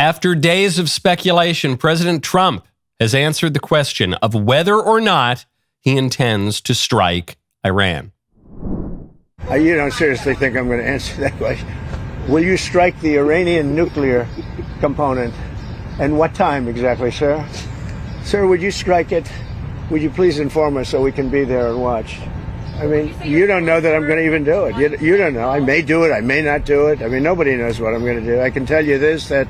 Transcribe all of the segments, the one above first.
After days of speculation, President Trump has answered the question of whether or not he intends to strike Iran. You don't seriously think I'm going to answer that question? Will you strike the Iranian nuclear component? And what time exactly, sir? Sir, would you strike it? Would you please inform us so we can be there and watch? I mean, you don't know that I'm going to even do it. You don't know. I may do it. I may not do it. I mean, nobody knows what I'm going to do. I can tell you this, that...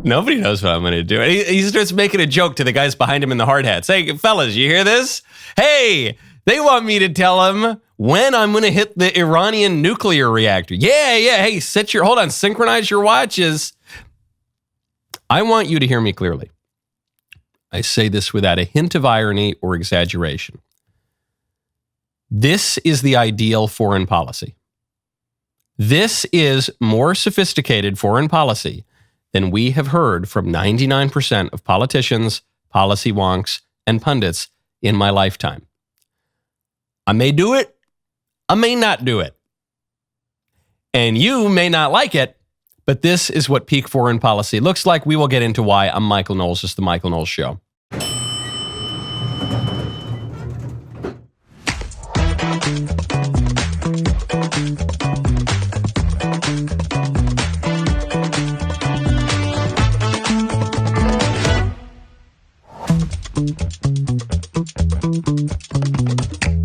Nobody knows what I'm going to do. He starts making a joke to the guys behind him in the hard hats. Hey, fellas, you hear this? Hey, they want me to tell them when I'm going to hit the Iranian nuclear reactor. Yeah. Hey, synchronize your watches. I want you to hear me clearly. I say this without a hint of irony or exaggeration. This is the ideal foreign policy. This is more sophisticated foreign policy than we have heard from 99% of politicians, policy wonks, and pundits in my lifetime. I may do it. I may not do it. And you may not like it, but this is what peak foreign policy looks like. We will get into why. I'm Michael Knowles. It's the Michael Knowles Show.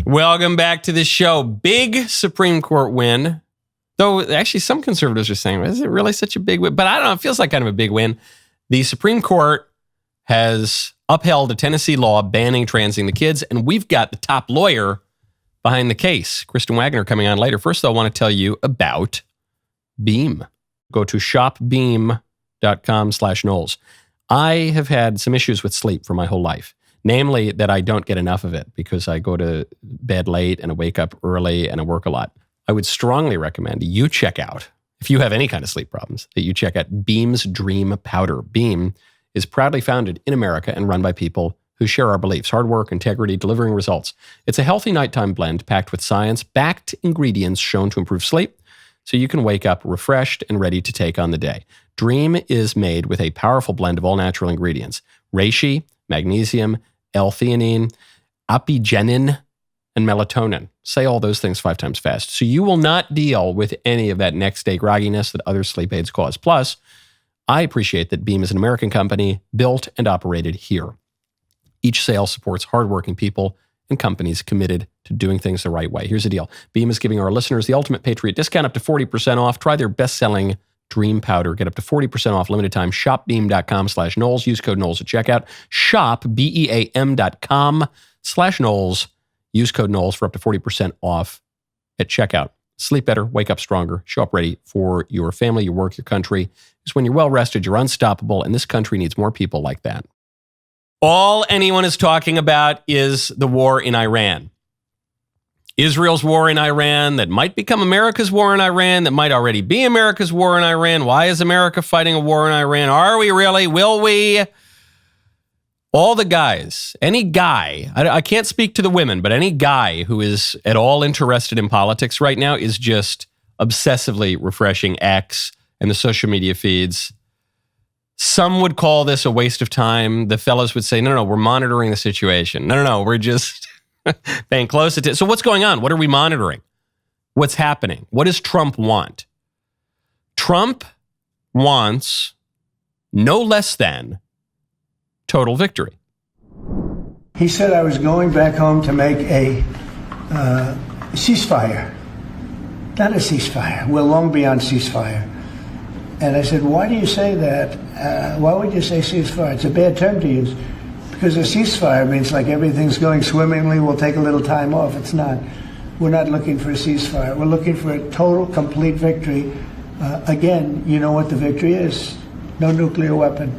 Welcome back to the show. Big Supreme Court win. Though actually some conservatives are saying, is it really such a big win? But I don't know, it feels like kind of a big win. The Supreme Court has upheld a Tennessee law banning transing the kids, and we've got the top lawyer behind the case, Kristen Waggoner, coming on later. First, though, I want to tell you about Beam. Go to shopbeam.com/Knowles. I have had some issues with sleep for my whole life. Namely, that I don't get enough of it because I go to bed late and I wake up early and I work a lot. I would strongly recommend you check out, if you have any kind of sleep problems, that you check out Beam's Dream Powder. Beam is proudly founded in America and run by people who share our beliefs: hard work, integrity, delivering results. It's a healthy nighttime blend packed with science-backed ingredients shown to improve sleep, so you can wake up refreshed and ready to take on the day. Dream is made with a powerful blend of all natural ingredients: reishi, magnesium, L-theanine, apigenin, and melatonin. Say all those things 5 times fast. So you will not deal with any of that next day grogginess that other sleep aids cause. Plus, I appreciate that Beam is an American company built and operated here. Each sale supports hardworking people and companies committed to doing things the right way. Here's the deal. Beam is giving our listeners the ultimate Patriot discount, up to 40% off. Try their best-selling Dream Powder. Get up to 40% off limited time. Shopbeam.com/Knowles. Use code Knowles at checkout. Shop, BEAM.com/Knowles. Use code Knowles for up to 40% off at checkout. Sleep better, wake up stronger, show up ready for your family, your work, your country. Because when you're well-rested, you're unstoppable, and this country needs more people like that. All anyone is talking about is the war in Iran. Israel's war in Iran that might become America's war in Iran, that might already be America's war in Iran. Why is America fighting a war in Iran? Are we really? Will we? All the guys, any guy, I can't speak to the women, but any guy who is at all interested in politics right now is just obsessively refreshing X and the social media feeds. Some would call this a waste of time. The fellows would say, no, we're monitoring the situation. No, we're just paying close attention. So what's going on? What are we monitoring? What's happening? What does Trump want? Trump wants no less than total victory. He said I was going back home to make a ceasefire. Not a ceasefire. We're long beyond ceasefire. And I said, why do you say that? Why would you say ceasefire? It's a bad term to use. Because a ceasefire means like everything's going swimmingly, we'll take a little time off. It's not. We're not looking for a ceasefire. We're looking for a total, complete victory. Again, you know what the victory is. No nuclear weapon.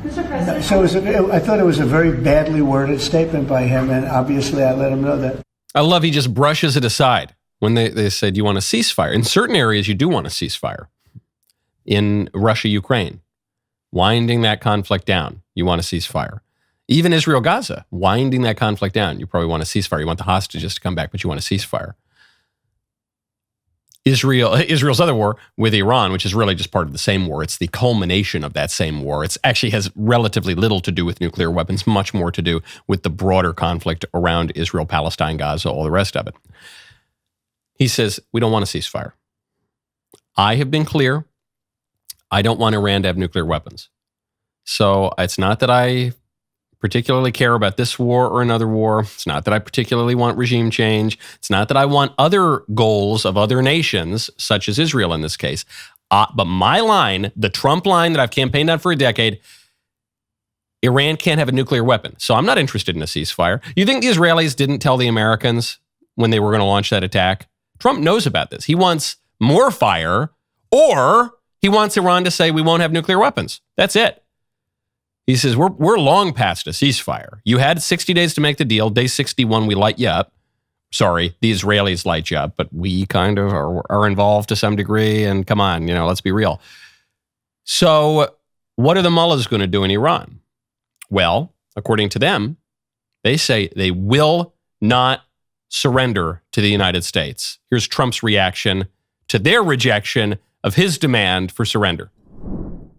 Mr. President. So I thought it was a very badly worded statement by him, and obviously I let him know that. I love he just brushes it aside when they said you want a ceasefire. In certain areas, you do want a ceasefire. In Russia, Ukraine, winding that conflict down, you want a ceasefire. Even Israel, Gaza, winding that conflict down, you probably want a ceasefire. You want the hostages to come back, but you want a ceasefire. Israel's other war with Iran, which is really just part of the same war. It's the culmination of that same war. It actually has relatively little to do with nuclear weapons, much more to do with the broader conflict around Israel, Palestine, Gaza, all the rest of it. He says, we don't want a ceasefire. I have been clear. I don't want Iran to have nuclear weapons. So it's not that I particularly care about this war or another war. It's not that I particularly want regime change. It's not that I want other goals of other nations, such as Israel in this case. But my line, the Trump line that I've campaigned on for a decade, Iran can't have a nuclear weapon. So I'm not interested in a ceasefire. You think the Israelis didn't tell the Americans when they were going to launch that attack? Trump knows about this. He wants more fire, or he wants Iran to say we won't have nuclear weapons. That's it. He says, we're long past a ceasefire. You had 60 days to make the deal. Day 61, we light you up. Sorry, the Israelis light you up, but we kind of are involved to some degree. And come on, let's be real. So what are the mullahs going to do in Iran? Well, according to them, they say they will not surrender to the United States. Here's Trump's reaction to their rejection of his demand for surrender.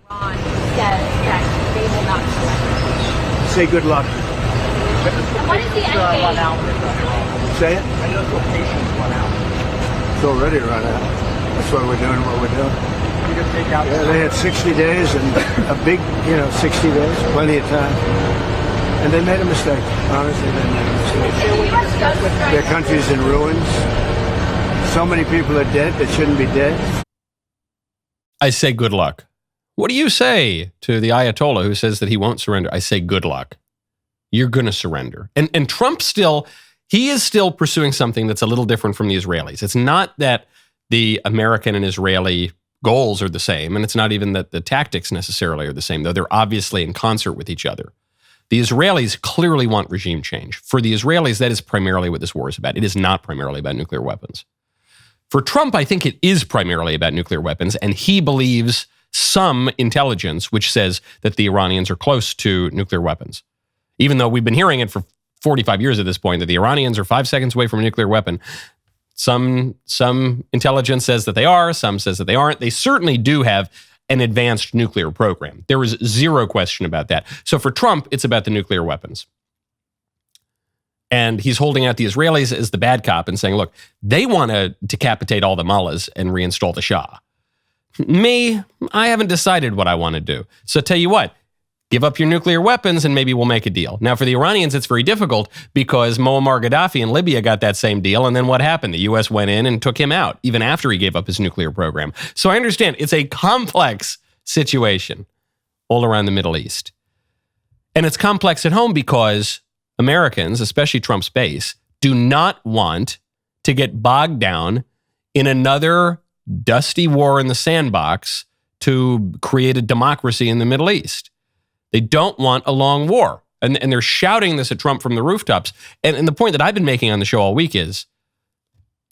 Iran says that they will not surrender. Say good luck. And what is the end game? Say it. I know locations run out. It's already run out. That's why we're doing what we're doing. You can take out. Yeah, they had 60 days and a big, 60 days, plenty of time. And they made a mistake. Honestly, they made a mistake. The U.S. does strike. Their country's in ruins. So many people are dead that shouldn't be dead. I say good luck. What do you say to the Ayatollah who says that he won't surrender? I say good luck. You're going to surrender. And Trump he is still pursuing something that's a little different from the Israelis. It's not that the American and Israeli goals are the same, and it's not even that the tactics necessarily are the same, though they're obviously in concert with each other. The Israelis clearly want regime change. For the Israelis, that is primarily what this war is about. It is not primarily about nuclear weapons. For Trump, I think it is primarily about nuclear weapons, and he believes some intelligence which says that the Iranians are close to nuclear weapons. Even though we've been hearing it for 45 years at this point, that the Iranians are 5 seconds away from a nuclear weapon. Some intelligence says that they are, some says that they aren't. They certainly do have an advanced nuclear program. There is zero question about that. So for Trump, it's about the nuclear weapons. And he's holding out the Israelis as the bad cop and saying, look, they want to decapitate all the mullahs and reinstall the Shah. Me, I haven't decided what I want to do. So tell you what, give up your nuclear weapons and maybe we'll make a deal. Now, for the Iranians, it's very difficult because Muammar Gaddafi in Libya got that same deal. And then what happened? The U.S. went in and took him out, even after he gave up his nuclear program. So I understand it's a complex situation all around the Middle East. And it's complex at home because Americans, especially Trump's base, do not want to get bogged down in another dusty war in the sandbox to create a democracy in the Middle East. They don't want a long war. And they're shouting this at Trump from the rooftops. And the point that I've been making on the show all week is,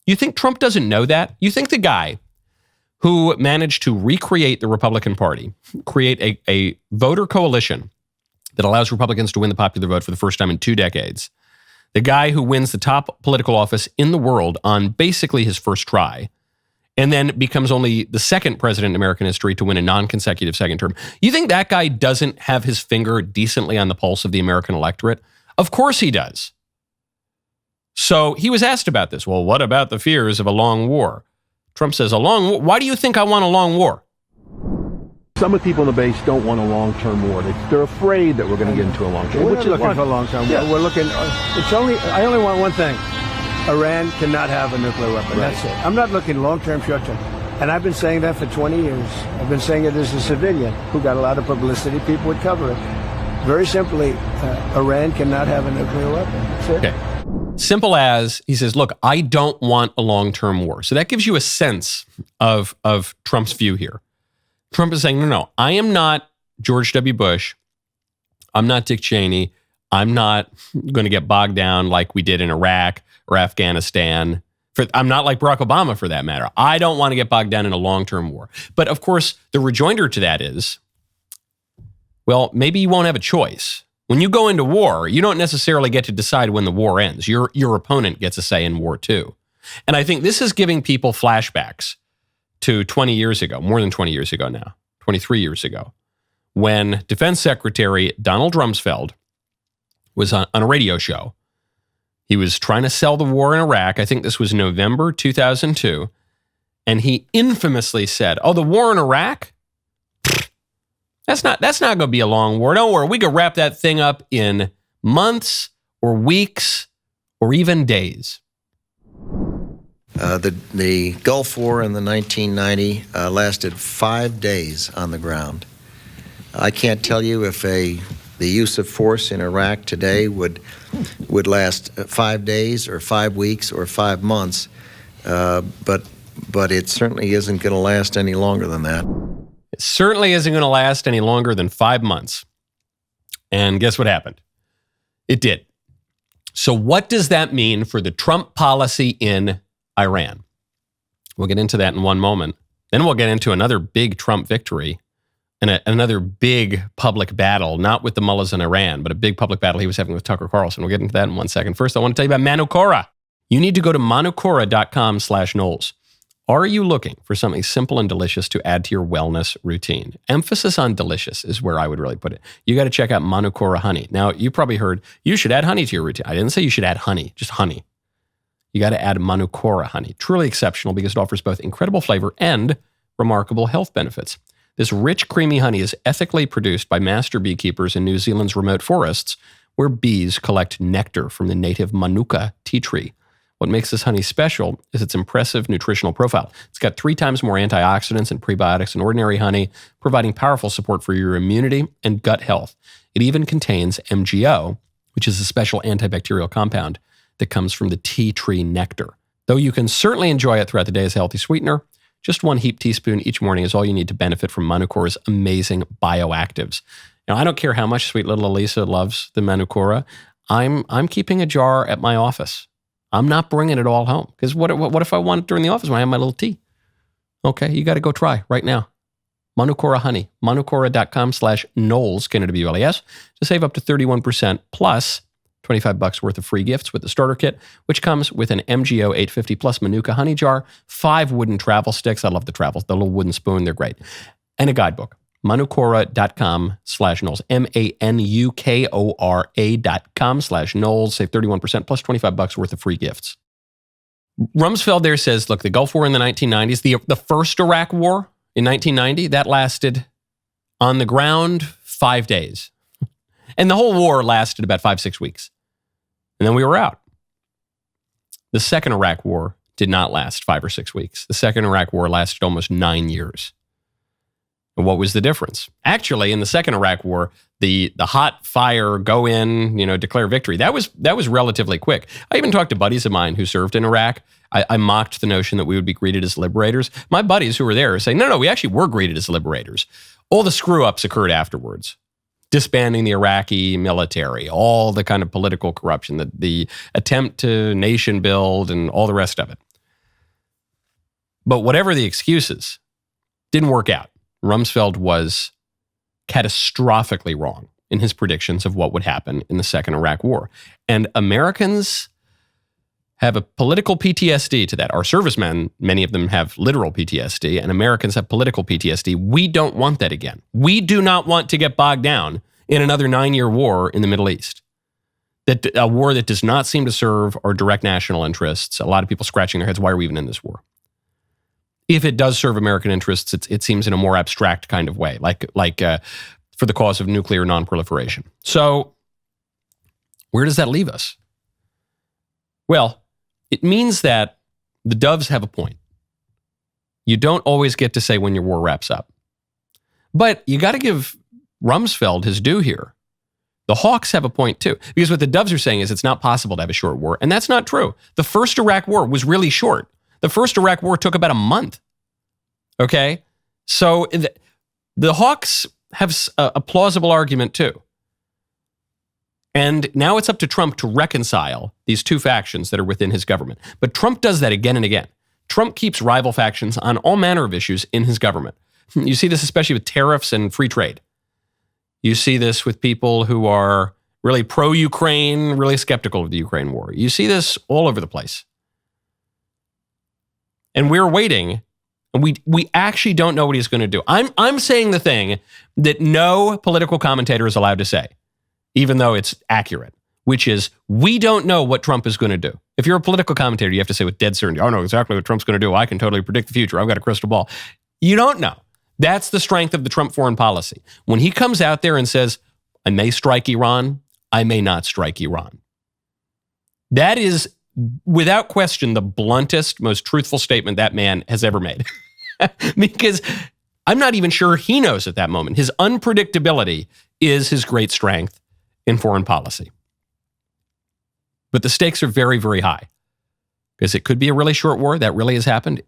you think Trump doesn't know that? You think the guy who managed to recreate the Republican Party, create a voter coalition that allows Republicans to win the popular vote for the first time in 2 decades, the guy who wins the top political office in the world on basically his first try, and then becomes only the second president in American history to win a non-consecutive second term. You think that guy doesn't have his finger decently on the pulse of the American electorate? Of course he does. So he was asked about this. Well, what about the fears of a long war? Trump says, a long war? Why do you think I want a long war? Some of the people in the base don't want a long-term war. They're afraid that we're going to get into a long-term war. We're not looking for a long-term war. We're looking, I only want one thing. Iran cannot have a nuclear weapon. Right. That's it. I'm not looking long-term, short-term. And I've been saying that for 20 years. I've been saying it as a civilian who got a lot of publicity. People would cover it. Very simply, Iran cannot have a nuclear weapon. That's it. Okay. Simple as, he says, look, I don't want a long-term war. So that gives you a sense of Trump's view here. Trump is saying, no, I am not George W. Bush. I'm not Dick Cheney. I'm not going to get bogged down like we did in Iraq or Afghanistan. I'm not like Barack Obama, for that matter. I don't want to get bogged down in a long-term war. But of course, the rejoinder to that is, well, maybe you won't have a choice. When you go into war, you don't necessarily get to decide when the war ends. Your opponent gets a say in war too. And I think this is giving people flashbacks to 20 years ago, more than 20 years ago now, 23 years ago, when Defense Secretary Donald Rumsfeld was on a radio show. He was trying to sell the war in Iraq. I think this was November 2002. And he infamously said, the war in Iraq? That's not going to be a long war. Don't worry, we could wrap that thing up in months or weeks or even days. The Gulf War in the 1990 lasted 5 days on the ground. I can't tell you if the use of force in Iraq today would last 5 days or 5 weeks or 5 months, but it certainly isn't going to last any longer than that. It certainly isn't going to last any longer than 5 months. And guess what happened? It did. So what does that mean for the Trump policy in Iran? We'll get into that in one moment. Then we'll get into another big Trump victory and another big public battle, not with the mullahs in Iran, but a big public battle he was having with Tucker Carlson. We'll get into that in 1 second. First, I want to tell you about Manukora. You need to go to manukora.com/Knowles. Are you looking for something simple and delicious to add to your wellness routine? Emphasis on delicious is where I would really put it. You got to check out Manukora honey. Now, you probably heard you should add honey to your routine. I didn't say you should add honey, just honey. You got to add Manukora honey. Truly exceptional because it offers both incredible flavor and remarkable health benefits. This rich, creamy honey is ethically produced by master beekeepers in New Zealand's remote forests, where bees collect nectar from the native Manuka tea tree. What makes this honey special is its impressive nutritional profile. It's got 3 times more antioxidants and prebiotics than ordinary honey, providing powerful support for your immunity and gut health. It even contains MGO, which is a special antibacterial compound that comes from the tea tree nectar. Though you can certainly enjoy it throughout the day as a healthy sweetener, just 1 heaped teaspoon each morning is all you need to benefit from Manukora's amazing bioactives. Now, I don't care how much sweet little Elisa loves the Manukora. I'm keeping a jar at my office. I'm not bringing it all home because what if I want it during the office when I have my little tea? Okay, you got to go try right now. Manukora honey, manukora.com/Knowles, KNWLES, to save up to 31% plus $25 worth of free gifts with the starter kit, which comes with an MGO 850 plus Manuka honey jar, 5 wooden travel sticks. I love the travels, the little wooden spoon, they're great. And a guidebook. Manukora.com/Knowles, MANUKORA.com/Knowles. Save 31% plus $25 worth of free gifts. Rumsfeld there says, look, the Gulf War in the 1990s, the first Iraq War in 1990, that lasted on the ground 5 days. And the whole war lasted about 5-6 weeks. And then we were out. The second Iraq War did not last 5 or 6 weeks. The second Iraq War lasted almost 9 years. And what was the difference? Actually, in the second Iraq War, the hot fire, go in, declare victory, that was relatively quick. I even talked to buddies of mine who served in Iraq. I mocked the notion that we would be greeted as liberators. My buddies who were there are saying, no, we actually were greeted as liberators. All the screw-ups occurred afterwards. Disbanding the Iraqi military, all the kind of political corruption, the attempt to nation build and all the rest of it. But whatever the excuses, didn't work out. Rumsfeld was catastrophically wrong in his predictions of what would happen in the second Iraq War. And Americans have a political PTSD to that. Our servicemen, many of them have literal PTSD, and Americans have political PTSD. We don't want that again. We do not want to get bogged down in another 9-year war in the Middle East. A war that does not seem to serve our direct national interests. A lot of people scratching their heads, why are we even in this war? If it does serve American interests, it seems in a more abstract kind of way, like for the cause of nuclear nonproliferation. So where does that leave us? Well, it means that the doves have a point. You don't always get to say when your war wraps up. But you got to give Rumsfeld his due here. The hawks have a point too. Because what the doves are saying is it's not possible to have a short war. And that's not true. The first Iraq War was really short. The first Iraq War took about a month. Okay? So the hawks have a plausible argument too. And now it's up to Trump to reconcile these two factions that are within his government. But Trump does that again and again. Trump keeps rival factions on all manner of issues in his government. You see this especially with tariffs and free trade. You see this with people who are really pro-Ukraine, really skeptical of the Ukraine war. You see this all over the place. And we're waiting, and we actually don't know what he's going to do. I'm saying the thing that no political commentator is allowed to say, even though it's accurate, which is we don't know what Trump is going to do. If you're a political commentator, you have to say with dead certainty, I know exactly what Trump's going to do. I can totally predict the future. I've got a crystal ball. You don't know. That's the strength of the Trump foreign policy. When he comes out there and says, I may strike Iran, I may not strike Iran. That is, without question, the bluntest, most truthful statement that man has ever made. Because I'm not even sure he knows at that moment. His unpredictability is his great strength in foreign policy. But the stakes are very, very high. Because it could be a really short war. That really has happened.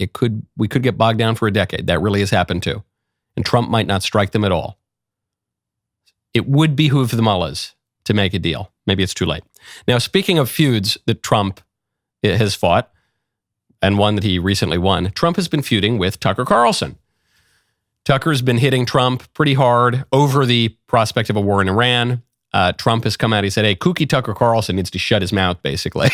We could get bogged down for a decade. That really has happened too. And Trump might not strike them at all. It would behoove the mullahs to make a deal. Maybe it's too late. Now, speaking of feuds that Trump has fought, and one that he recently won, Trump has been feuding with Tucker Carlson. Tucker's been hitting Trump pretty hard over the prospect of a war in Iran. Trump has come out, he said, hey, kooky Tucker Carlson needs to shut his mouth, basically.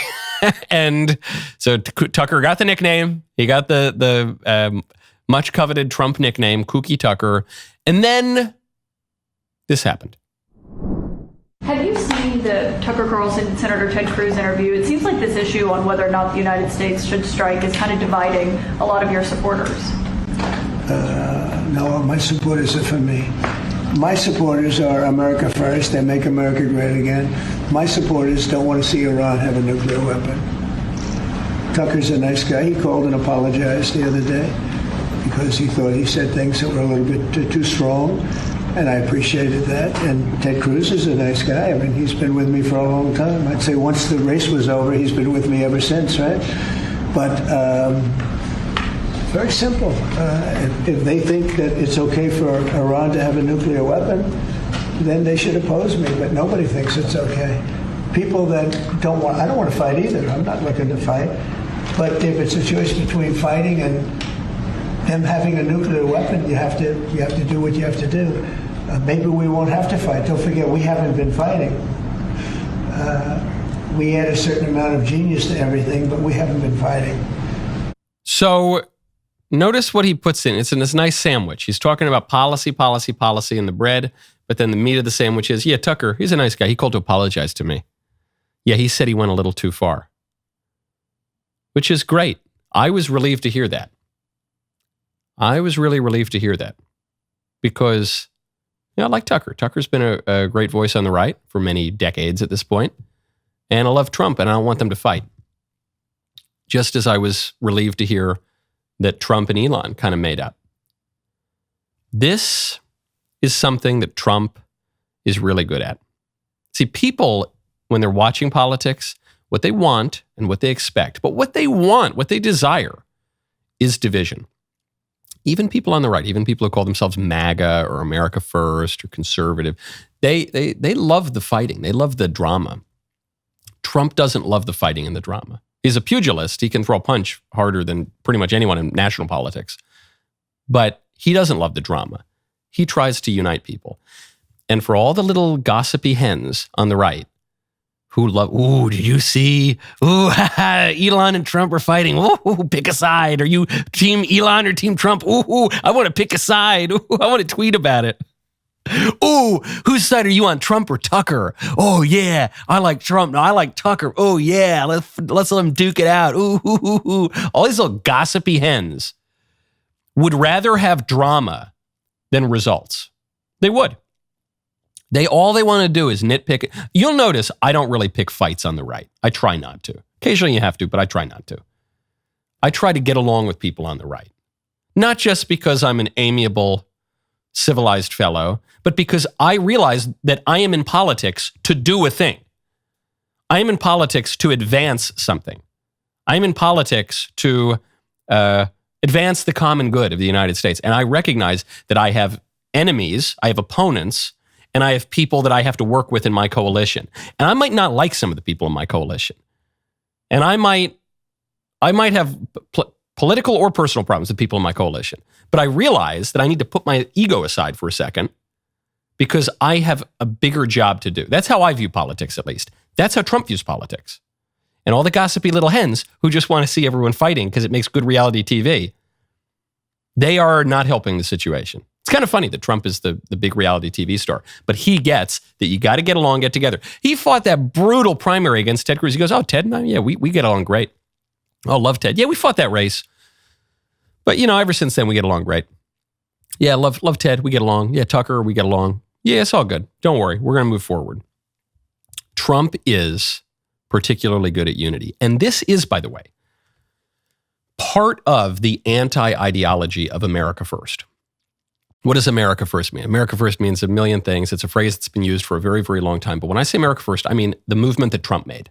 And so Tucker got the nickname. He got the much coveted Trump nickname, Kooky Tucker. And then this happened. Have you seen the Tucker Carlson, Senator Ted Cruz interview? It seems like this issue on whether or not the United States should strike is kind of dividing a lot of your supporters. No, my supporters are for me. My supporters are America first. They make America great again. My supporters don't want to see Iran have a nuclear weapon. Tucker's a nice guy. He called and apologized the other day because he thought he said things that were a little bit too strong, and I appreciated that. And Ted Cruz is a nice guy. I mean, he's been with me for a long time. I'd say once the race was over, he's been with me ever since, right? But very simple. If they think that it's okay for Iran to have a nuclear weapon, then they should oppose me. But nobody thinks it's okay. People that don't want, I don't want to fight either. I'm not looking to fight. But if it's a choice between fighting and them having a nuclear weapon, you have to do what you have to do. Maybe we won't have to fight. Don't forget, we haven't been fighting. We add a certain amount of genius to everything, but we haven't been fighting. So notice what he puts in. It's in this nice sandwich. He's talking about policy in the bread, but then the meat of the sandwich is, yeah, Tucker, he's a nice guy. He called to apologize to me. Yeah, he said he went a little too far, which is great. I was relieved to hear that. I was really relieved to hear that because, I like Tucker. Tucker's been a great voice on the right for many decades at this point, and I love Trump, and I don't want them to fight. Just as I was relieved to hear that Trump and Elon kind of made up. This is something that Trump is really good at. See, people, when they're watching politics, what they want and what they expect, but what they want, what they desire, is division. Even people on the right, even people who call themselves MAGA or America First or conservative, they love the fighting. They love the drama. Trump doesn't love the fighting and the drama. He's a pugilist. He can throw a punch harder than pretty much anyone in national politics. But he doesn't love the drama. He tries to unite people. And for all the little gossipy hens on the right who love, ooh, did you see? Ooh, Elon and Trump are fighting. Ooh, pick a side. Are you team Elon or team Trump? Ooh, I want to pick a side. Ooh, I want to tweet about it. Ooh, whose side are you on, Trump or Tucker? Oh, yeah, I like Trump. No, I like Tucker. Oh, yeah, let's let them duke it out. Ooh, ooh, ooh, ooh. All these little gossipy hens would rather have drama than results. They would. All they want to do is nitpick. You'll notice I don't really pick fights on the right. I try not to. Occasionally you have to, but I try not to. I try to get along with people on the right. Not just because I'm an amiable, civilized fellow, but because I realize that I am in politics to do a thing. I am in politics to advance something. I am in politics to advance the common good of the United States. And I recognize that I have enemies, I have opponents, and I have people that I have to work with in my coalition. And I might not like some of the people in my coalition. And I might have political or personal problems with people in my coalition. But I realize that I need to put my ego aside for a second because I have a bigger job to do. That's how I view politics, at least. That's how Trump views politics. and all the gossipy little hens who just want to see everyone fighting because it makes good reality TV, they are not helping the situation. It's kind of funny that Trump is the big reality TV star, but he gets that you got to get along, get together. He fought that brutal primary against Ted Cruz. He goes, oh, Ted, yeah, we get along great. Oh, love Ted. Yeah, we fought that race. But, ever since then, we get along great. Yeah, love Ted. We get along. Yeah, Tucker, we get along. Yeah, it's all good. Don't worry. We're going to move forward. Trump is particularly good at unity. And this is, by the way, part of the anti-ideology of America First. What does America First mean? America First means a million things. It's a phrase that's been used for a very, very long time. But when I say America First, I mean the movement that Trump made.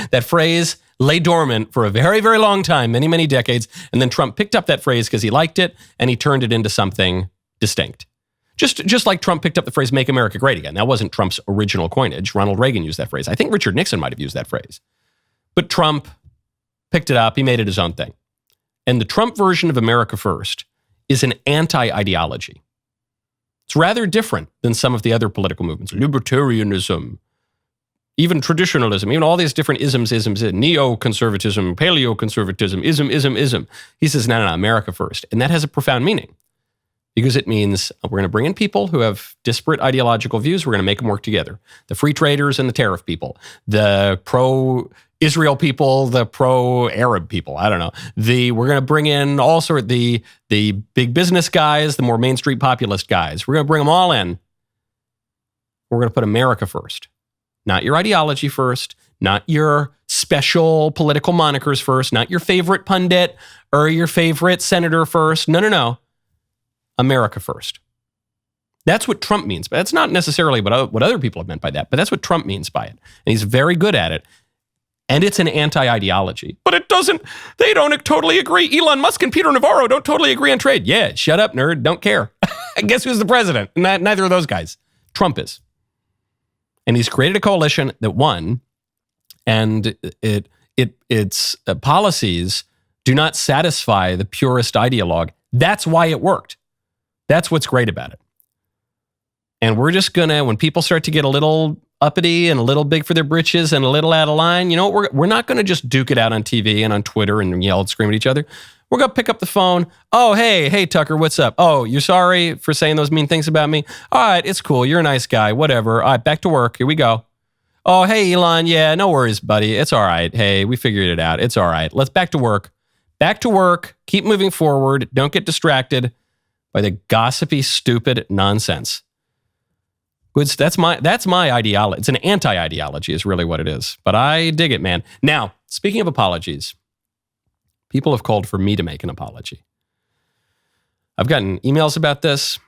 That phrase lay dormant for a very, very long time, many, many decades. And then Trump picked up that phrase because he liked it and he turned it into something distinct. Just like Trump picked up the phrase, make America great again. That wasn't Trump's original coinage. Ronald Reagan used that phrase. I think Richard Nixon might have used that phrase. But Trump picked it up. He made it his own thing. And the Trump version of America First is an anti-ideology. It's rather different than some of the other political movements. Libertarianism, even traditionalism, even all these different isms, neoconservatism, paleoconservatism, ism. He says, no, America First. And that has a profound meaning because it means we're going to bring in people who have disparate ideological views. We're going to make them work together. The free traders and the tariff people, the pro-Israel people, the pro-Arab people. I don't know. We're going to bring in the big business guys, the more Main Street populist guys. We're going to bring them all in. We're going to put America first. Not your ideology first, not your special political monikers first, not your favorite pundit or your favorite senator first. No. America first. That's what Trump means. But that's not necessarily what other people have meant by that, but that's what Trump means by it. And he's very good at it. And it's an anti-ideology. But they don't totally agree. Elon Musk and Peter Navarro don't totally agree on trade. Yeah, shut up, nerd. Don't care. Guess who's the president? Neither of those guys. Trump is. And he's created a coalition that won, and its policies do not satisfy the purist ideologue. That's why it worked. That's what's great about it. And we're just gonna, when people start to get a little uppity and a little big for their britches and a little out of line, we're not gonna just duke it out on TV and on Twitter and yell and scream at each other. We're going to pick up the phone. Oh, hey, Tucker, what's up? Oh, you're sorry for saying those mean things about me? All right, it's cool. You're a nice guy. Whatever. All right, back to work. Here we go. Oh, hey, Elon. Yeah, no worries, buddy. It's all right. Hey, we figured it out. It's all right. Let's back to work. Back to work. Keep moving forward. Don't get distracted by the gossipy, stupid nonsense. That's my ideology. It's an anti-ideology is really what it is. But I dig it, man. Now, speaking of apologies, people have called for me to make an apology. I've gotten emails about this,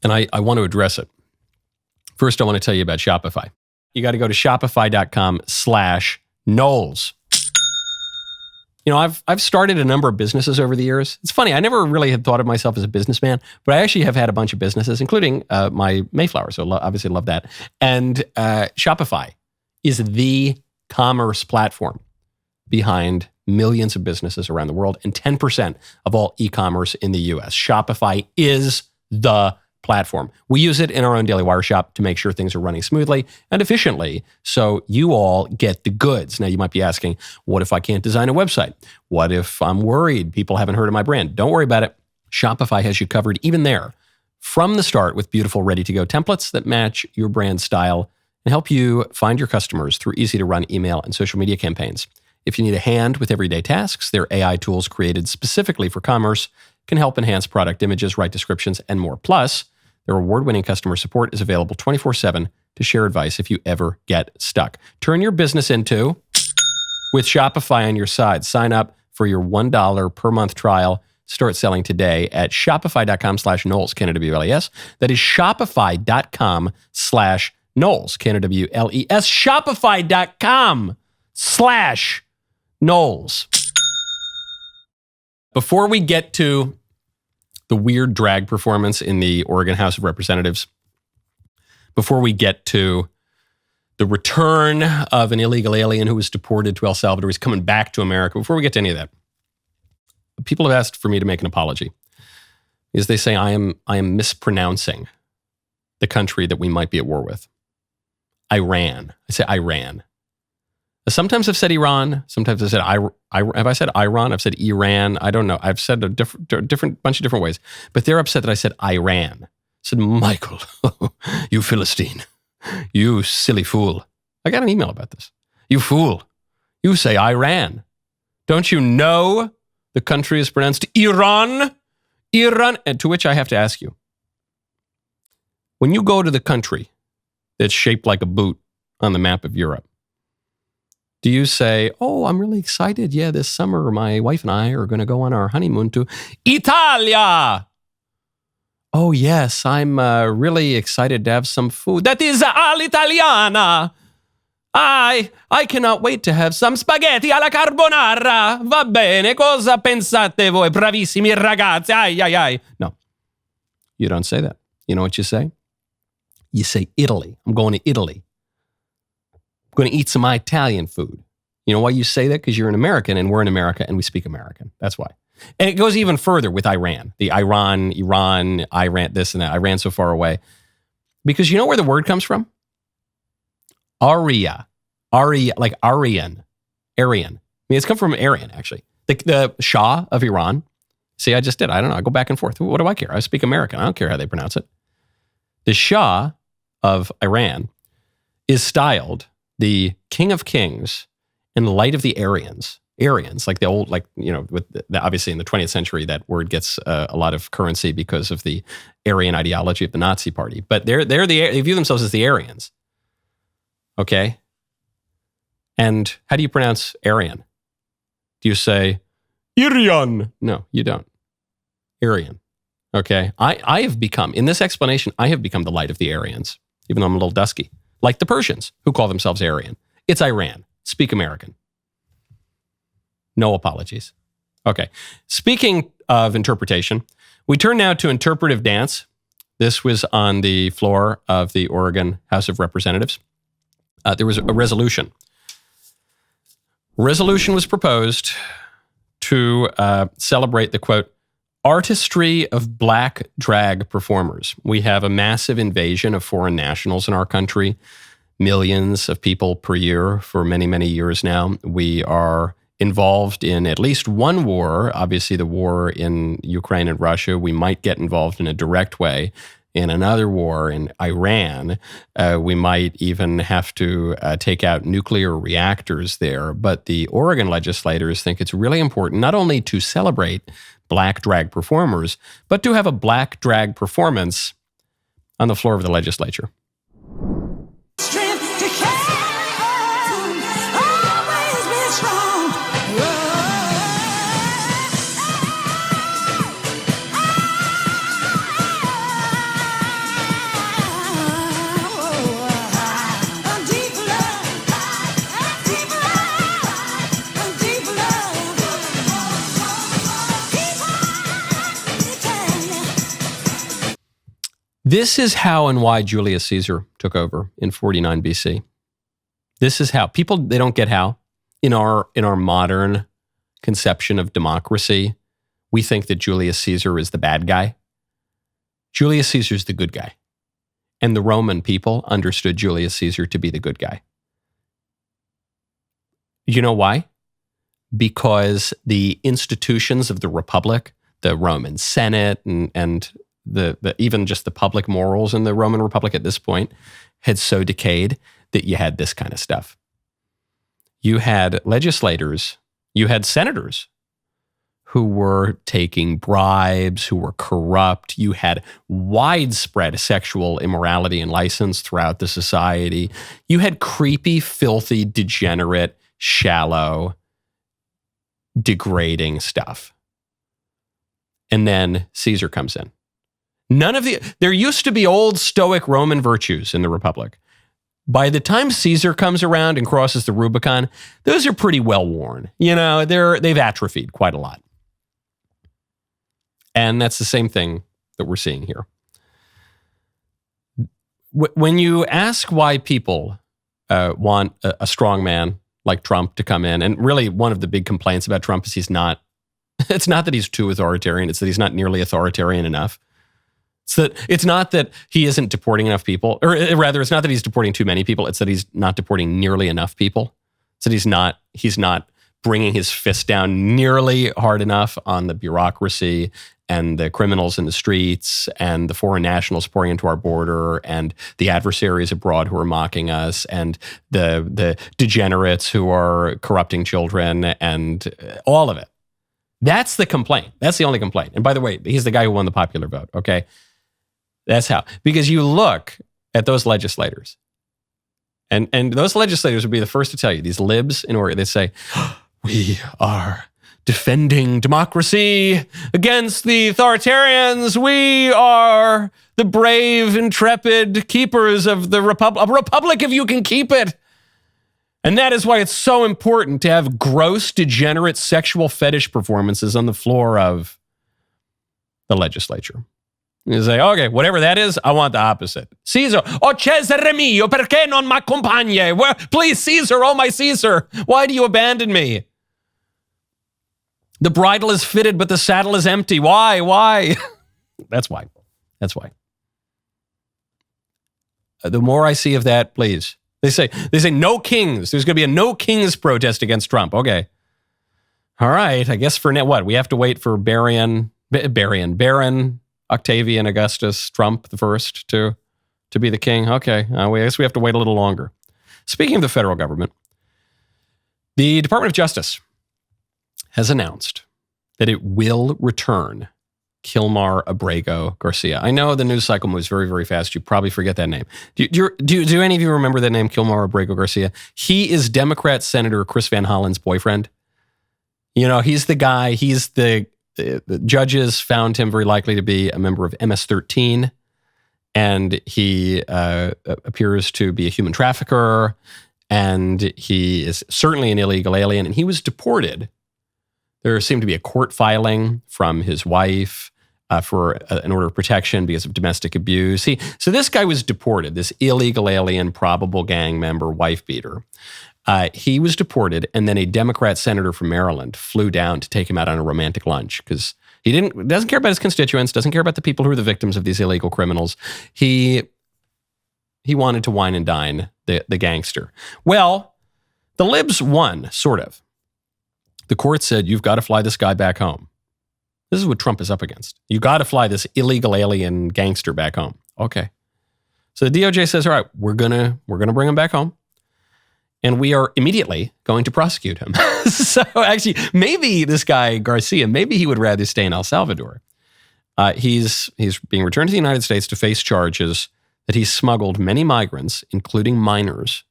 and I want to address it. First, I want to tell you about Shopify. You got to go to shopify.com/Knowles. I've started a number of businesses over the years. It's funny, I never really had thought of myself as a businessman, but I actually have had a bunch of businesses, including my Mayflower, so obviously love that. And Shopify is the commerce platform behind millions of businesses around the world and 10% of all e-commerce in the US. Shopify is the platform. We use it in our own DailyWire shop to make sure things are running smoothly and efficiently so you all get the goods. Now, you might be asking, what if I can't design a website? What if I'm worried people haven't heard of my brand? Don't worry about it. Shopify has you covered even there from the start with beautiful ready-to-go templates that match your brand style and help you find your customers through easy-to-run email and social media campaigns. If you need a hand with everyday tasks, their AI tools created specifically for commerce can help enhance product images, write descriptions, and more. Plus, their award-winning customer support is available 24/7 to share advice if you ever get stuck. Turn your business into with Shopify on your side. Sign up for your $1 per month trial. Start selling today at shopify.com/Knowles, K-N-O-W-L-E-S. That is shopify.com/Knowles, K-N-O-W-L-E-S. Shopify.com/Knowles. Before we get to the weird drag performance in the Oregon House of Representatives, before we get to the return of an illegal alien who was deported to El Salvador, he's coming back to America, before we get to any of that, people have asked for me to make an apology because they say I am mispronouncing the country that we might be at war with. Iran. I say Iran. Sometimes I've said Iran. Sometimes I've said have I said Iran? I've said Iran. I don't know. I've said a different bunch of different ways. But they're upset that I said Iran. I said, Michael, you Philistine, you silly fool. I got an email about this. You fool. You say Iran. Don't you know the country is pronounced Iran? Iran. And to which I have to ask you, when you go to the country that's shaped like a boot on the map of Europe, do you say, oh, I'm really excited. Yeah, this summer my wife and I are going to go on our honeymoon to Italia. Oh, yes, I'm really excited to have some food. That is all'italiana. I cannot wait to have some spaghetti alla carbonara. Va bene, cosa pensate voi, bravissimi ragazzi? Ai, ai, ai. No, you don't say that. You know what you say? You say Italy. I'm going to Italy. I'm going to eat some Italian food. You know why you say that? Because you're an American and we're in America and we speak American. That's why. And it goes even further with Iran. The Iran, this and that. Iran so far away. Because you know where the word comes from? Arya, like Aryan. I mean, it's come from Aryan, actually. The Shah of Iran. See, I just did. I don't know. I go back and forth. What do I care? I speak American. I don't care how they pronounce it. The Shah of Iran is styled the King of Kings in light of the Aryans. Aryans, like the old, with obviously in the 20th century, that word gets a lot of currency because of the Aryan ideology of the Nazi Party. But they view themselves as the Aryans. Okay? And how do you pronounce Aryan? Do you say Aryan? No, you don't. Aryan. Okay? I have become, in this explanation, I have become the light of the Aryans, even though I'm a little dusky. Like the Persians, who call themselves Aryan. It's Iran. Speak American. No apologies. Okay. Speaking of interpretation, we turn now to interpretive dance. This was on the floor of the Oregon House of Representatives. There was a resolution. Resolution was proposed to celebrate the, quote, artistry of black drag performers. We have a massive invasion of foreign nationals in our country, millions of people per year for many, many years now. We are involved in at least one war, obviously the war in Ukraine and Russia. We might get involved in a direct way in another war in Iran. We might even have to take out nuclear reactors there. But the Oregon legislators think it's really important not only to celebrate black drag performers, but to have a black drag performance on the floor of the legislature. This is how and why Julius Caesar took over in 49 BC. This is how. People, they don't get how. In our modern conception of democracy, we think that Julius Caesar is the bad guy. Julius Caesar is the good guy. And the Roman people understood Julius Caesar to be the good guy. You know why? Because the institutions of the Republic, the Roman Senate and the even just the public morals in the Roman Republic at this point had so decayed that you had this kind of stuff. You had legislators, you had senators who were taking bribes, who were corrupt. You had widespread sexual immorality and license throughout the society. You had creepy, filthy, degenerate, shallow, degrading stuff. And then Caesar comes in. There used to be old stoic Roman virtues in the Republic. By the time Caesar comes around and crosses the Rubicon, those are pretty well worn. You know, they've atrophied quite a lot. And that's the same thing that we're seeing here. When you ask why people want a strong man like Trump to come in, and really one of the big complaints about Trump is it's not that he's too authoritarian, it's that he's not nearly authoritarian enough. It's not that he isn't deporting enough people, or rather, it's not that he's deporting too many people, it's that he's not deporting nearly enough people. Said he's not bringing his fist down nearly hard enough on the bureaucracy and the criminals in the streets and the foreign nationals pouring into our border and the adversaries abroad who are mocking us and the degenerates who are corrupting children and all of it. That's the complaint. That's the only complaint. And by the way, he's the guy who won the popular vote, okay? That's how. Because you look at those legislators, and those legislators would be the first to tell you, these libs in Oregon, they say, we are defending democracy against the authoritarians. We are the brave, intrepid keepers of the republic. A republic if you can keep it. And that is why it's so important to have gross, degenerate sexual fetish performances on the floor of the legislature. You say, okay, whatever that is, I want the opposite. Caesar, oh Cesare mio, perché non m'accompagni? Please, Caesar, oh my Caesar, why do you abandon me? The bridle is fitted, but the saddle is empty. Why? That's why. The more I see of that, please. They say no kings. There's going to be a no kings protest against Trump. Okay. All right. I guess for now, what? We have to wait for Baron, Octavian Augustus Trump the first to be the king. Okay. I guess we have to wait a little longer. Speaking of the federal government, the Department of Justice has announced that it will return Kilmar, Abrego, Garcia. I know the news cycle moves very, very fast. You probably forget that name. Do any of you remember that name, Kilmar, Abrego, Garcia? He is Democrat Senator Chris Van Hollen's boyfriend. You know, he's the guy, the judges found him very likely to be a member of MS-13, and he appears to be a human trafficker, and he is certainly an illegal alien, and he was deported. There seemed to be a court filing from his wife for an order of protection because of domestic abuse. So this guy was deported, this illegal alien, probable gang member, wife beater. He was deported, and then a Democrat senator from Maryland flew down to take him out on a romantic lunch because he doesn't care about his constituents, doesn't care about the people who are the victims of these illegal criminals. He wanted to wine and dine the gangster. Well, the libs won, sort of. The court said, you've got to fly this guy back home. This is what Trump is up against. You got to fly this illegal alien gangster back home. Okay. So the DOJ says, all right, we're gonna bring him back home, and we are immediately going to prosecute him. So actually, maybe this guy, Garcia, maybe he would rather stay in El Salvador. He's being returned to the United States to face charges that he smuggled many migrants, including minors.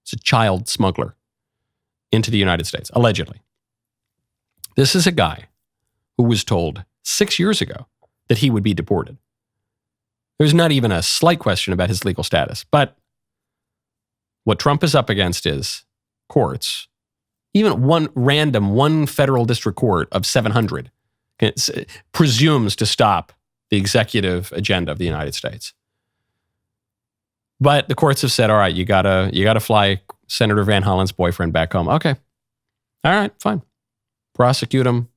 He's a child smuggler into the United States, allegedly. This is a guy who was told 6 years ago that he would be deported. There's not even a slight question about his legal status. But what Trump is up against is courts, even one federal district court of 700 presumes to stop the executive agenda of the United States. But the courts have said, all right, you gotta fly Senator Van Hollen's boyfriend back home. Okay. All right, fine. Prosecute him.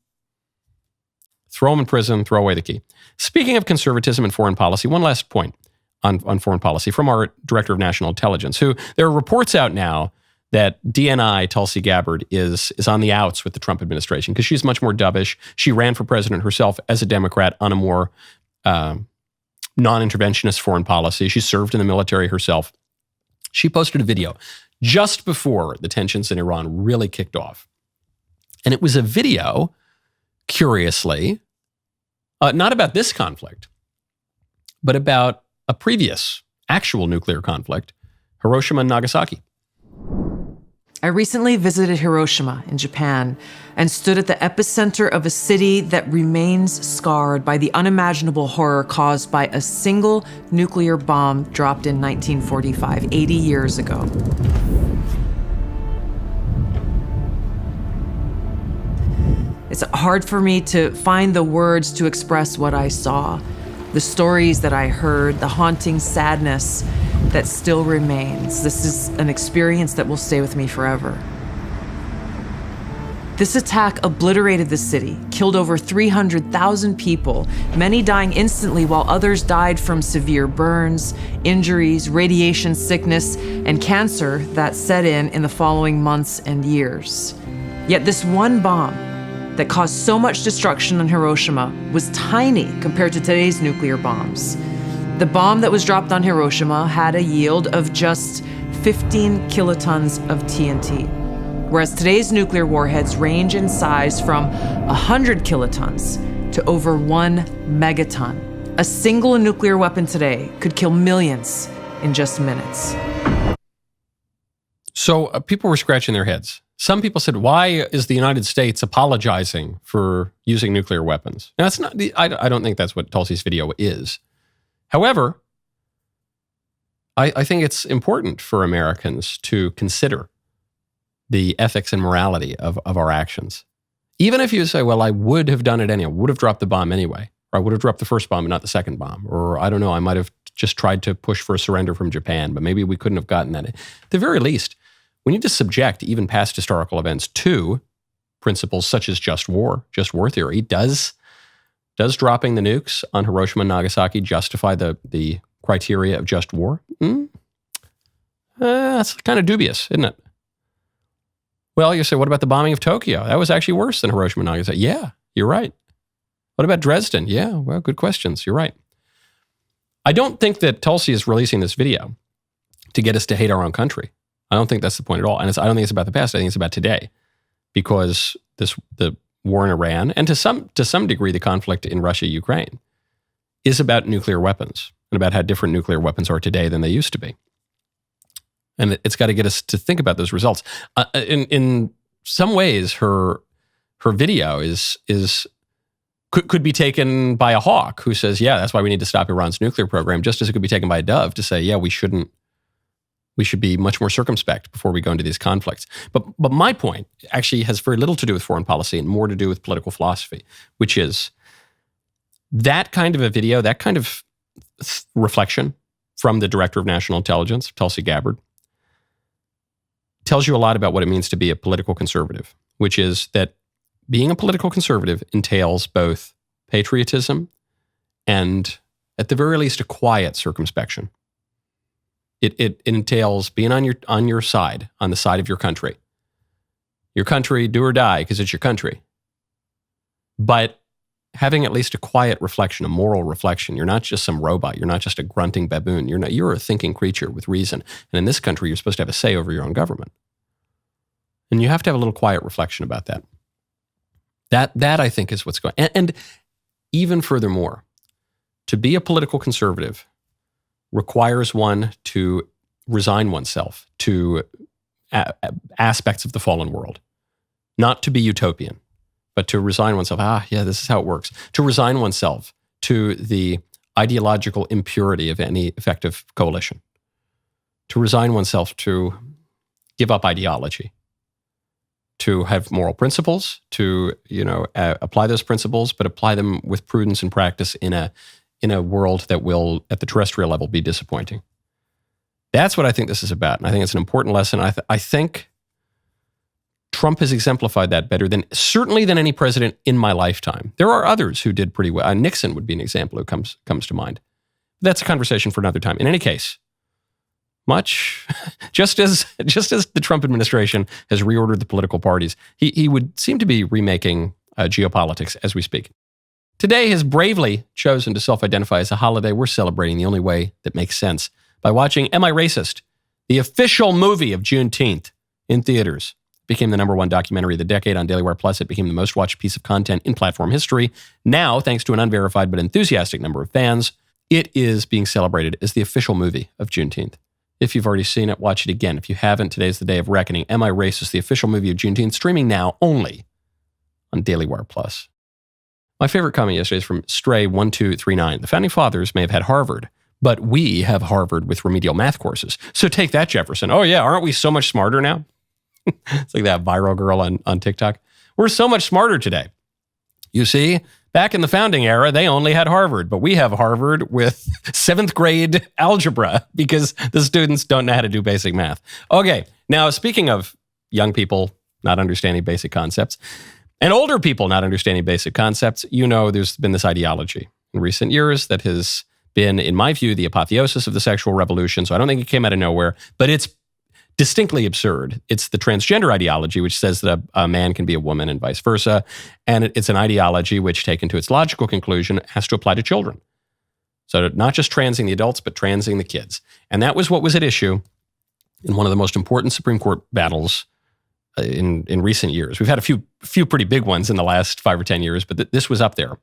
Throw him in prison. Throw away the key. Speaking of conservatism and foreign policy, one last point on foreign policy from our Director of National Intelligence, who there are reports out now that DNI, Tulsi Gabbard, is on the outs with the Trump administration because she's much more dovish. She ran for president herself as a Democrat on a more non-interventionist foreign policy. She served in the military herself. She posted a video just before the tensions in Iran really kicked off. And it was a video, curiously, not about this conflict, but about a previous actual nuclear conflict, Hiroshima and Nagasaki. I recently visited Hiroshima in Japan and stood at the epicenter of a city that remains scarred by the unimaginable horror caused by a single nuclear bomb dropped in 1945, 80 years ago. It's hard for me to find the words to express what I saw, the stories that I heard, the haunting sadness that still remains. This is an experience that will stay with me forever. This attack obliterated the city, killed over 300,000 people, many dying instantly while others died from severe burns, injuries, radiation sickness, and cancer that set in the following months and years. Yet this one bomb that caused so much destruction in Hiroshima was tiny compared to today's nuclear bombs. The bomb that was dropped on Hiroshima had a yield of just 15 kilotons of TNT, whereas today's nuclear warheads range in size from 100 kilotons to over 1 megaton. A single nuclear weapon today could kill millions in just minutes. So people were scratching their heads. Some people said, why is the United States apologizing for using nuclear weapons? Now, that's not. I don't think that's what Tulsi's video is. However, I think it's important for Americans to consider the ethics and morality of our actions. Even if you say, well, I would have done it anyway, I would have dropped the bomb anyway, or I would have dropped the first bomb and not the second bomb, or I don't know, I might have just tried to push for a surrender from Japan, but maybe we couldn't have gotten that. At the very least, we need to subject even past historical events to principles such as just war theory. Does dropping the nukes on Hiroshima and Nagasaki justify the criteria of just war? That's kind of dubious, isn't it? Well, you say, what about the bombing of Tokyo? That was actually worse than Hiroshima and Nagasaki. Yeah, you're right. What about Dresden? Yeah, well, good questions. You're right. I don't think that Tulsi is releasing this video to get us to hate our own country. I don't think that's the point at all. And I don't think it's about the past. I think it's about today, because the war in Iran, and to some degree the conflict in Russia, Ukraine, is about nuclear weapons and about how different nuclear weapons are today than they used to be. And it's got to get us to think about those results. In some ways, her video could be taken by a hawk who says, yeah, that's why we need to stop Iran's nuclear program, just as it could be taken by a dove to say, yeah, we should be much more circumspect before we go into these conflicts. But my point actually has very little to do with foreign policy and more to do with political philosophy, which is that kind of a video, that kind of reflection from the Director of National Intelligence, Tulsi Gabbard, tells you a lot about what it means to be a political conservative, which is that being a political conservative entails both patriotism and, at the very least, a quiet circumspection. It entails being on your side, on the side of your country. Your country, do or die, because it's your country. But having at least a quiet reflection, a moral reflection. You're not just some robot. You're not just a grunting baboon. You're a thinking creature with reason. And in this country, you're supposed to have a say over your own government. And you have to have a little quiet reflection about that. That I think is what's going on. And even furthermore, to be a political conservative requires one to resign oneself to aspects of the fallen world. Not to be utopian, but to resign oneself, this is how it works. To resign oneself to the ideological impurity of any effective coalition. To resign oneself to give up ideology. To have moral principles, to apply those principles, but apply them with prudence and practice in a world that will, at the terrestrial level, be disappointing. That's what I think this is about, and I think it's an important lesson. I think Trump has exemplified that better certainly than any president in my lifetime. There are others who did pretty well. Nixon would be an example who comes to mind. That's a conversation for another time. In any case, just as the Trump administration has reordered the political parties, he would seem to be remaking geopolitics as we speak. Today has bravely chosen to self-identify as a holiday we're celebrating the only way that makes sense, by watching Am I Racist?, the official movie of Juneteenth, in theaters. It became the #1 documentary of the decade on DailyWire Plus. It became the most watched piece of content in platform history. Now, thanks to an unverified but enthusiastic number of fans, it is being celebrated as the official movie of Juneteenth. If you've already seen it, watch it again. If you haven't, today's the day of reckoning. Am I Racist?, the official movie of Juneteenth, streaming now only on DailyWire Plus. My favorite comment yesterday is from Stray1239. The Founding Fathers may have had Harvard, but we have Harvard with remedial math courses. So take that, Jefferson. Oh yeah, aren't we so much smarter now? It's like that viral girl on TikTok. We're so much smarter today. You see, back in the founding era, they only had Harvard, but we have Harvard with 7th grade algebra because the students don't know how to do basic math. Okay, now speaking of young people not understanding basic concepts, and older people not understanding basic concepts. You know, there's been this ideology in recent years that has been, in my view, the apotheosis of the sexual revolution. So I don't think it came out of nowhere, but it's distinctly absurd. It's the transgender ideology, which says that a man can be a woman and vice versa. And it's an ideology which, taken to its logical conclusion, has to apply to children. So not just transing the adults, but transing the kids. And that was what was at issue in one of the most important Supreme Court battles in recent years. We've had a few pretty big ones in the last 5 or 10 years, but this was up there.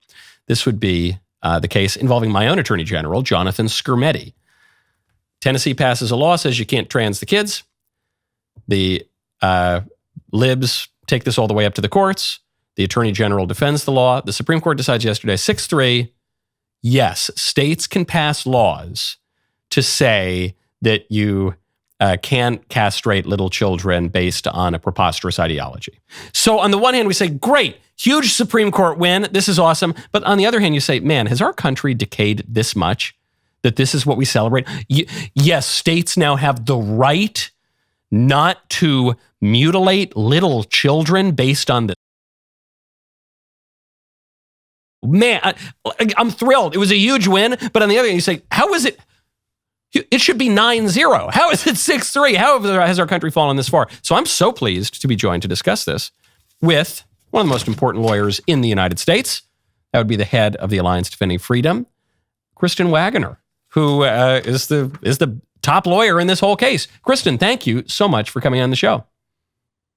This would be the case involving my own Attorney General, Jonathan Skrmetti. Tennessee passes a law, says you can't trans the kids. The libs take this all the way up to the courts. The Attorney General defends the law. The Supreme Court decides yesterday, 6-3, yes, states can pass laws to say that you can't castrate little children based on a preposterous ideology. So on the one hand, we say, great, huge Supreme Court win. This is awesome. But on the other hand, you say, man, has our country decayed this much that this is what we celebrate? Yes, states now have the right not to mutilate little children based on the... Man, I'm thrilled. It was a huge win. But on the other hand, you say, how is it? It should be 9-0. How is it 6-3? How has our country fallen this far? So I'm so pleased to be joined to discuss this with one of the most important lawyers in the United States. That would be the head of the Alliance Defending Freedom, Kristen Waggoner, who is the top lawyer in this whole case. Kristen, thank you so much for coming on the show.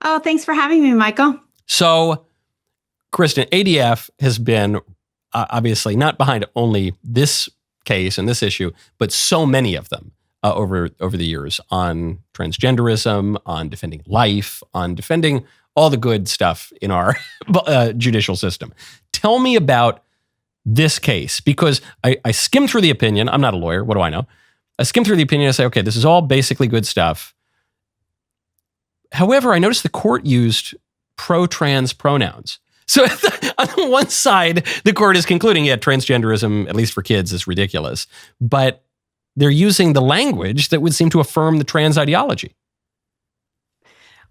Oh, thanks for having me, Michael. So, Kristen, ADF has been obviously not behind only this case and this issue, but so many of them over the years on transgenderism, on defending life, on defending all the good stuff in our judicial system. Tell me about this case, because I skimmed through the opinion. I'm not a lawyer. What do I know? I skimmed through the opinion and say, okay, this is all basically good stuff. However, I noticed the court used pro-trans pronouns. So on one side, the court is concluding, yeah, transgenderism, at least for kids, is ridiculous. But they're using the language that would seem to affirm the trans ideology.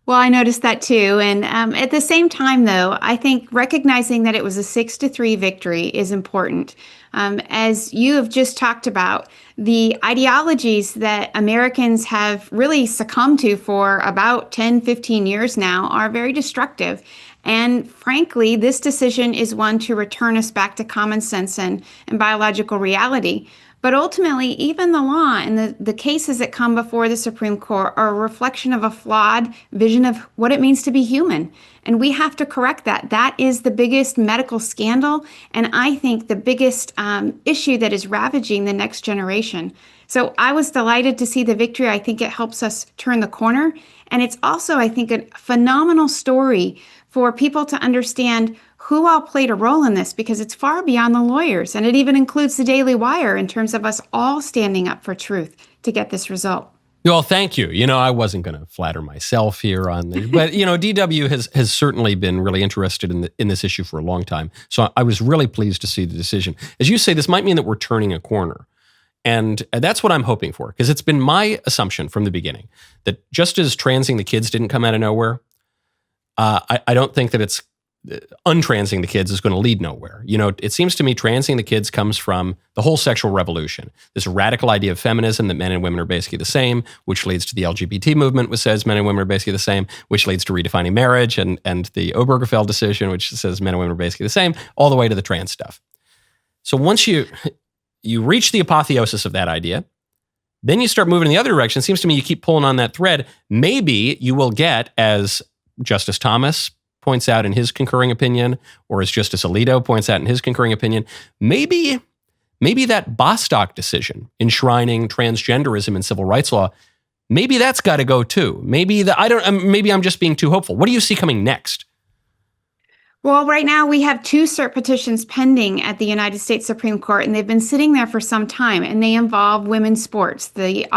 Well, I noticed that too. And at the same time, though, I think recognizing that it was a 6-3 victory is important. As you have just talked about, the ideologies that Americans have really succumbed to for about 10, 15 years now are very destructive. And frankly, this decision is one to return us back to common sense and biological reality. But ultimately, even the law and the cases that come before the Supreme Court are a reflection of a flawed vision of what it means to be human. And we have to correct that. That is the biggest medical scandal, and I think the biggest issue that is ravaging the next generation. So I was delighted to see the victory. I think it helps us turn the corner. And it's also, I think, a phenomenal story for people to understand who all played a role in this, because it's far beyond the lawyers. And it even includes the DailyWire in terms of us all standing up for truth to get this result. Well, thank you. You know, I wasn't going to flatter myself here on this, but you know, DW has certainly been really interested in this issue for a long time. So I was really pleased to see the decision. As you say, this might mean that we're turning a corner. And that's what I'm hoping for, because it's been my assumption from the beginning that just as transing the kids didn't come out of nowhere, I don't think that it's untransing the kids is going to lead nowhere. You know, it seems to me transing the kids comes from the whole sexual revolution, this radical idea of feminism that men and women are basically the same, which leads to the LGBT movement, which says men and women are basically the same, which leads to redefining marriage and the Abrego decision, which says men and women are basically the same, all the way to the trans stuff. So once you reach the apotheosis of that idea, then you start moving in the other direction. It seems to me you keep pulling on that thread. Maybe you will get, as Justice Thomas points out in his concurring opinion, or as Justice Alito points out in his concurring opinion, maybe that Bostock decision enshrining transgenderism in civil rights law, maybe that's got to go too. Maybe I'm just being too hopeful. What do you see coming next? Well, right now we have 2 cert petitions pending at the United States Supreme Court, and they've been sitting there for some time, and they involve women's sports, the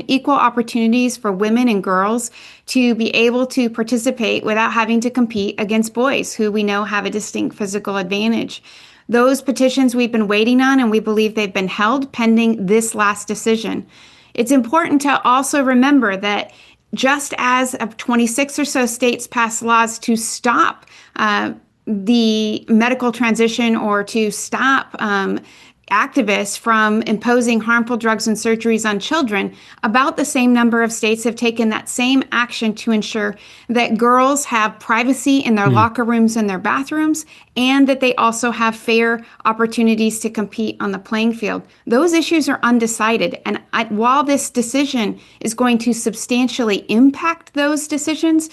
equal opportunities for women and girls to be able to participate without having to compete against boys who we know have a distinct physical advantage. Those petitions we've been waiting on, and we believe they've been held pending this last decision. It's important to also remember that just as 26 or so states passed laws to stop the medical transition or to stop activists from imposing harmful drugs and surgeries on children, about the same number of states have taken that same action to ensure that girls have privacy in their locker rooms and their bathrooms, and that they also have fair opportunities to compete on the playing field. Those issues are undecided. And while this decision is going to substantially impact those decisions,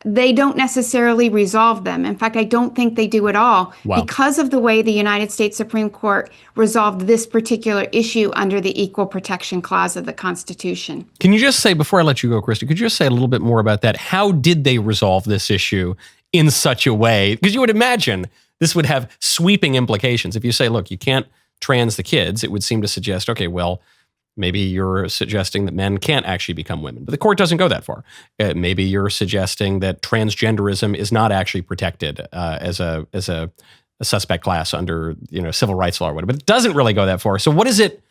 they don't necessarily resolve them. In fact, I don't think they do at all because of the way the United States Supreme Court resolved this particular issue under the Equal Protection Clause of the Constitution. Can you just say, before I let you go, Kristen, could you just say a little bit more about that? How did they resolve this issue in such a way? Because you would imagine this would have sweeping implications. If you say, look, you can't trans the kids, it would seem to suggest, okay, well, maybe you're suggesting that men can't actually become women, but the court doesn't go that far. Maybe you're suggesting that transgenderism is not actually protected as a suspect class under civil rights law or whatever. But it doesn't really go that far. So what is it?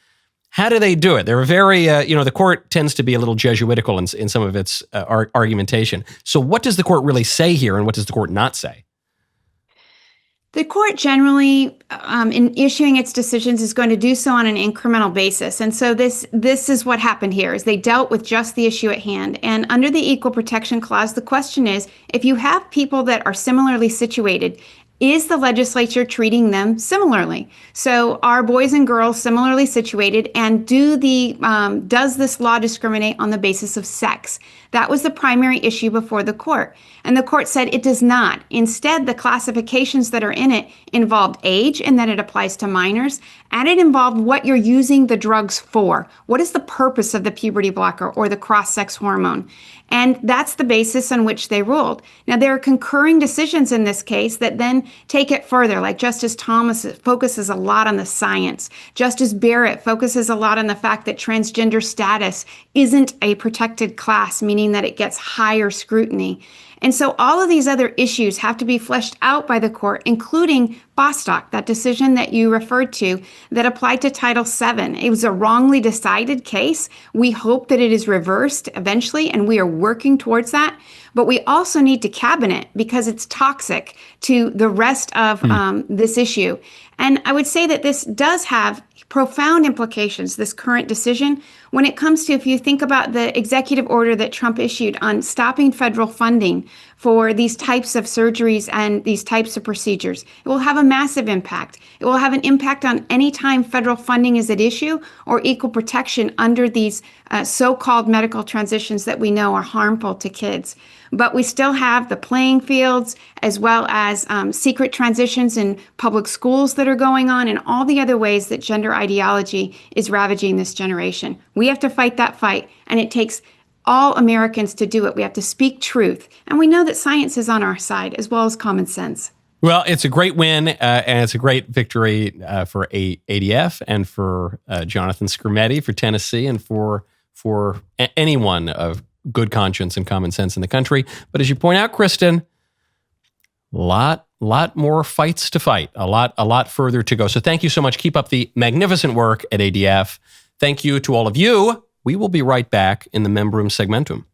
How do they do it? They're very, the court tends to be a little Jesuitical in some of its argumentation. So what does the court really say here, and what does the court not say? The court generally, in issuing its decisions, is going to do so on an incremental basis. And so this is what happened here, is they dealt with just the issue at hand. And under the Equal Protection Clause, the question is, if you have people that are similarly situated, is the legislature treating them similarly? So are boys and girls similarly situated, and does this law discriminate on the basis of sex? That was the primary issue before the court. And the court said it does not. Instead, the classifications that are in it involved age, and that it applies to minors, and it involved what you're using the drugs for. What is the purpose of the puberty blocker or the cross-sex hormone? And that's the basis on which they ruled. Now, there are concurring decisions in this case that then take it further, like Justice Thomas focuses a lot on the science. Justice Barrett focuses a lot on the fact that transgender status isn't a protected class, meaning that it gets higher scrutiny. And so all of these other issues have to be fleshed out by the court, including Bostock, that decision that you referred to that applied to Title VII. It was a wrongly decided case. We hope that it is reversed eventually, and we are working towards that. But we also need to cabinet because it's toxic to the rest of this issue. And I would say that this does have profound implications, this current decision, when it comes to, if you think about the executive order that Trump issued on stopping federal funding for these types of surgeries and these types of procedures. It will have a massive impact. It will have an impact on any time federal funding is at issue or equal protection under these so-called medical transitions that we know are harmful to kids. But we still have the playing fields as well as secret transitions in public schools that are going on, and all the other ways that gender ideology is ravaging this generation. We have to fight that fight, and it takes all Americans to do it. We have to speak truth. And we know that science is on our side as well as common sense. Well, it's a great win, and it's a great victory for ADF and for Jonathan Skrmetti for Tennessee and for anyone of good conscience and common sense in the country. But as you point out, Kristen, lot more fights to fight, a lot further to go. So thank you so much. Keep up the magnificent work at ADF. Thank you to all of you. We will be right back in the Membrum Segmentum.